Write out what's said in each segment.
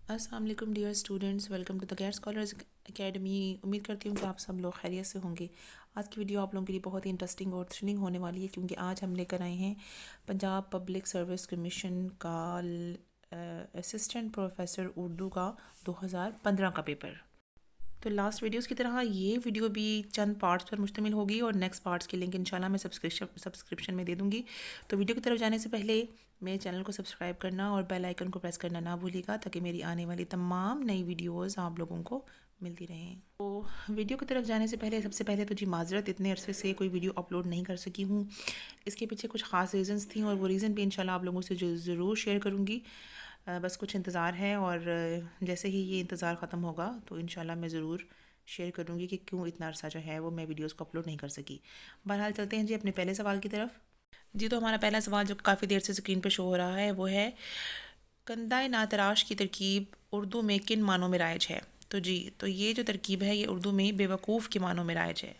السلام علیکم dear students, welcome to the GATE scholars academy. امید کرتی ہوں کہ آپ سب لوگ خیریت سے ہوں گے۔ آج کی ویڈیو آپ لوگوں کے لیے بہت ہی انٹرسٹنگ اور تھرلنگ ہونے والی ہے، کیونکہ آج ہم لے کر آئے ہیں پنجاب پبلک سروس کمیشن کا اسسٹنٹ پروفیسر اردو کا 2015 کا پیپر۔ تو لاسٹ ویڈیوز کی طرح یہ ویڈیو بھی چند پارٹس پر مشتمل ہوگی، اور نیکسٹ پارٹس کی لنک انشاءاللہ میں سبسکرپشن میں دے دوں گی۔ تو ویڈیو کی طرف جانے سے پہلے میرے چینل کو سبسکرائب کرنا اور بیل آئیکن کو پریس کرنا نہ بھولیے گا، تاکہ میری آنے والی تمام نئی ویڈیوز آپ لوگوں کو ملتی رہیں۔ تو ویڈیو کی طرف جانے سے پہلے سب سے پہلے تو جی معذرت، اتنے عرصے سے کوئی ویڈیو اپلوڈ نہیں کر سکی ہوں۔ اس کے پیچھے کچھ خاص ریزنز تھیں، اور وہ ریزن بھی انشاءاللہ آپ لوگوں سے ضرور شیئر کروں گی۔ بس کچھ انتظار ہے، اور جیسے ہی یہ انتظار ختم ہوگا تو انشاءاللہ میں ضرور شیئر کروں گی کہ کیوں اتنا عرصہ جو ہے وہ میں ویڈیوز کو اپلوڈ نہیں کر سکی۔ بہرحال چلتے ہیں جی اپنے پہلے سوال کی طرف۔ جی تو ہمارا پہلا سوال جو کافی دیر سے اسکرین پہ شو ہو رہا ہے وہ ہے کندہ ناتراش کی ترکیب اردو میں کن معنوں میں رائج ہے؟ تو یہ جو ترکیب ہے یہ اردو میں بے وقوف کے معنوں میں رائج ہے۔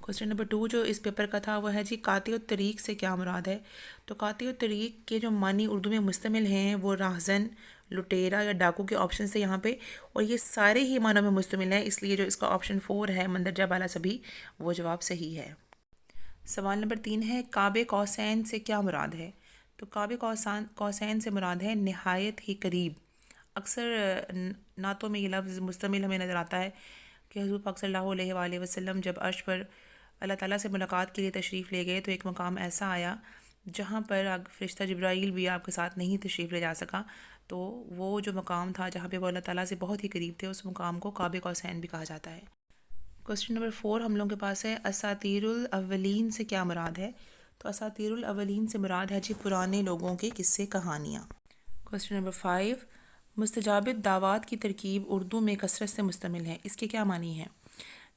کوسچن نمبر 2 جو اس پیپر کا تھا وہ ہے جی قاطع الطریق سے کیا مراد ہے؟ تو قاطع الطریق کے جو معنی اردو میں مشتمل ہیں وہ راہزن، لٹیرا یا ڈاکو کے آپشن سے یہاں پہ، اور یہ سارے ہی معنوں میں مشتمل ہیں، اس لیے جو اس کا آپشن 4 ہے مندرجہ بالا سبھی، وہ جواب صحیح ہے۔ سوال نمبر 3 ہے قاب قوسین سے کیا مراد ہے؟ تو قاب قوسین سے مراد ہے نہایت ہی قریب۔ اکثر نعتوں میں یہ لفظ مستعمل ہمیں نظر آتا ہے کہ حضور پاک صلی اللہ علیہ وآلہ وسلم جب عرش پر اللہ تعالیٰ سے ملاقات کے لیے تشریف لے گئے تو ایک مقام ایسا آیا جہاں پر فرشتہ جبرائیل بھی آپ کے ساتھ نہیں تشریف لے جا سکا، تو وہ جو مقام تھا جہاں پہ وہ اللہ تعالیٰ سے بہت ہی قریب تھے، اس مقام کو قاب قوسین بھی کہا جاتا ہے۔ کوسچن نمبر 4 ہم لوگوں کے پاس ہے اساطیر الاولین سے کیا مراد ہے؟ تو اساطیر الاولین سے مراد ہے جی پرانے لوگوں کے قصے کہانیاں۔ کوسچن نمبر 5 مستجاب الدعوات کی ترکیب اردو میں کثرت سے مشتمل ہے، اس کے کیا معنی ہیں؟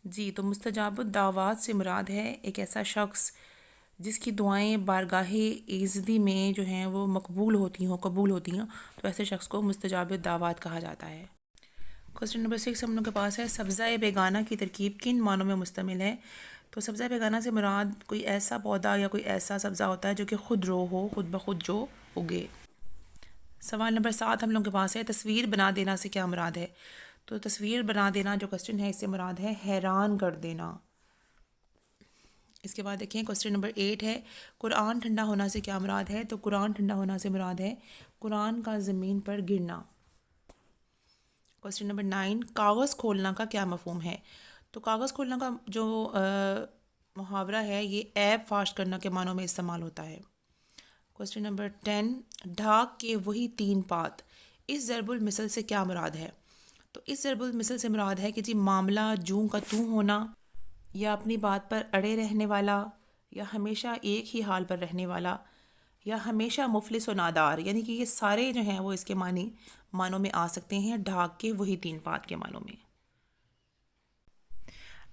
جی تو مستجاب الدعوات سے مراد ہے ایک ایسا شخص جس کی دعائیں بارگاہ ایزدی میں جو ہیں وہ قبول ہوتی ہیں، تو ایسے شخص کو مستجاب الدعوات کہا جاتا ہے۔ کوسچن نمبر 6 ہم لوگ کے پاس ہے سبزہ بیگانہ کی ترکیب کن معنوں میں مشتمل ہے؟ تو سبزہ بیگانہ سے مراد کوئی ایسا پودا یا کوئی ایسا سبزہ ہوتا ہے جو کہ خود رو ہو، خود بخود جو اگے۔ سوال نمبر 7 ہم لوگ کے پاس ہے تصویر بنا دینا سے کیا مراد ہے؟ تو تصویر بنا دینا جو کوسچن ہے اس سے مراد ہے حیران کر دینا۔ اس کے بعد دیکھیں کوسچن نمبر 8 ہے قرآن ٹھنڈا ہونا سے کیا مراد ہے؟ تو قرآن ٹھنڈا ہونا سے مراد ہے قرآن کا زمین پر گرنا۔ کوسچن نمبر 9 کاغذ کھولنا کا کیا مفہوم ہے؟ تو کاغذ کھولنا کا جو محاورہ ہے یہ عیب فاش کرنا کے معنوں میں استعمال ہوتا ہے۔ کوسچن نمبر 10 ڈھاک کے وہی 3 پات اس ضرب المثل سے کیا مراد ہے؟ تو اس ضرب المثل سے مراد ہے کہ جی معاملہ جوں کا توں ہونا، یا اپنی بات پر اڑے رہنے والا، یا ہمیشہ ایک ہی حال پر رہنے والا، یا ہمیشہ مفلس و نادار، یعنی کہ یہ سارے جو ہیں وہ اس کے معنوں میں آ سکتے ہیں ڈھاک کے وہی 3 پات کے معنوں میں۔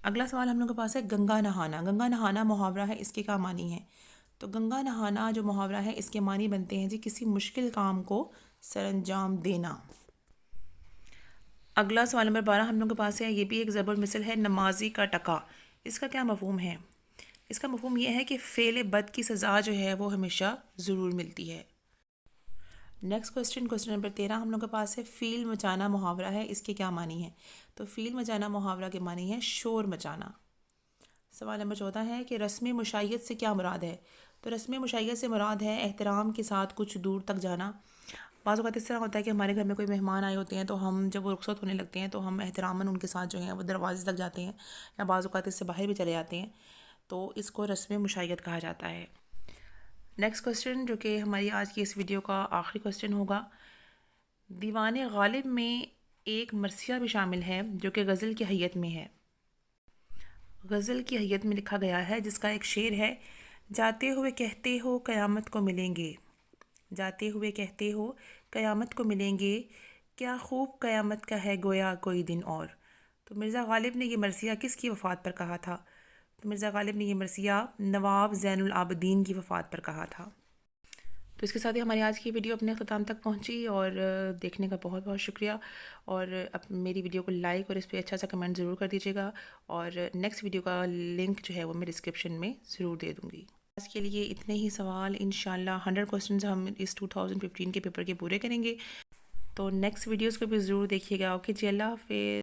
اگلا سوال ہم لوگ کے پاس ہے گنگا نہانا۔ گنگا نہانا محاورہ ہے، اس کے کیا معنی ہے؟ تو گنگا نہانا جو محاورہ ہے اس کے معنی بنتے ہیں جی کسی مشکل کام کو سر انجام دینا۔ اگلا سوال نمبر 12 ہم لوگ کے پاس ہے، یہ بھی ایک ضرب المثل ہے نمازی کا ٹکا، اس کا کیا مفہوم ہے؟ اس کا مفہوم یہ ہے کہ فعل بد کی سزا جو ہے وہ ہمیشہ ضرور ملتی ہے۔ نیکسٹ کوسچن نمبر 13 ہم لوگ کے پاس ہے فیل مچانا محاورہ ہے، اس کے کیا معنی ہے؟ تو فیل مچانا محاورہ کے معنی ہے شور مچانا۔ سوال نمبر 14 ہے کہ رسم مشائیت سے کیا مراد ہے؟ تو رسم مشائیت سے مراد ہے احترام کے ساتھ کچھ دور تک جانا۔ بعض اوقات اس طرح ہوتا ہے کہ ہمارے گھر میں کوئی مہمان آئے ہوتے ہیں تو ہم جب وہ رخصت ہونے لگتے ہیں تو ہم احتراماً ان کے ساتھ جو ہیں وہ دروازے تک جاتے ہیں، یا بعض اوقات اس سے باہر بھی چلے جاتے ہیں، تو اس کو رسم مشائیت کہا جاتا ہے۔ نیکسٹ کوسچن جو کہ ہماری آج کی اس ویڈیو کا آخری کوسچن ہوگا، دیوان غالب میں ایک مرثیہ بھی شامل ہے جو کہ غزل کی حیت میں ہے۔ غزل کی حیت میں لکھا گیا ہے جس کا ایک شعر ہے جاتے ہوئے کہتے ہو قیامت کو ملیں گے، جاتے ہوئے کہتے ہو قیامت کو ملیں گے، کیا خوب قیامت کا ہے گویا کوئی دن اور۔ تو مرزا غالب نے یہ مرثیہ کس کی وفات پر کہا تھا؟ تو مرزا غالب نے یہ مرثیہ نواب زین العابدین کی وفات پر کہا تھا۔ تو اس کے ساتھ ہی ہماری آج کی ویڈیو اپنے اختتام تک پہنچی، اور دیکھنے کا بہت بہت شکریہ، اور میری ویڈیو کو لائک اور اس پہ اچھا سا کمنٹ ضرور کر دیجیے گا، اور نیکسٹ ویڈیو کا لنک جو ہے وہ میں ڈسکرپشن میں ضرور دے دوں گی۔ آج کے لیے اتنے ہی سوال، انشاءاللہ 100 کوسچنز ہم اس 2015 کے پیپر کے پورے کریں گے۔ تو نیکسٹ ویڈیوز کو بھی ضرور دیکھیے گا. اوکے جی, اللہ حافظ.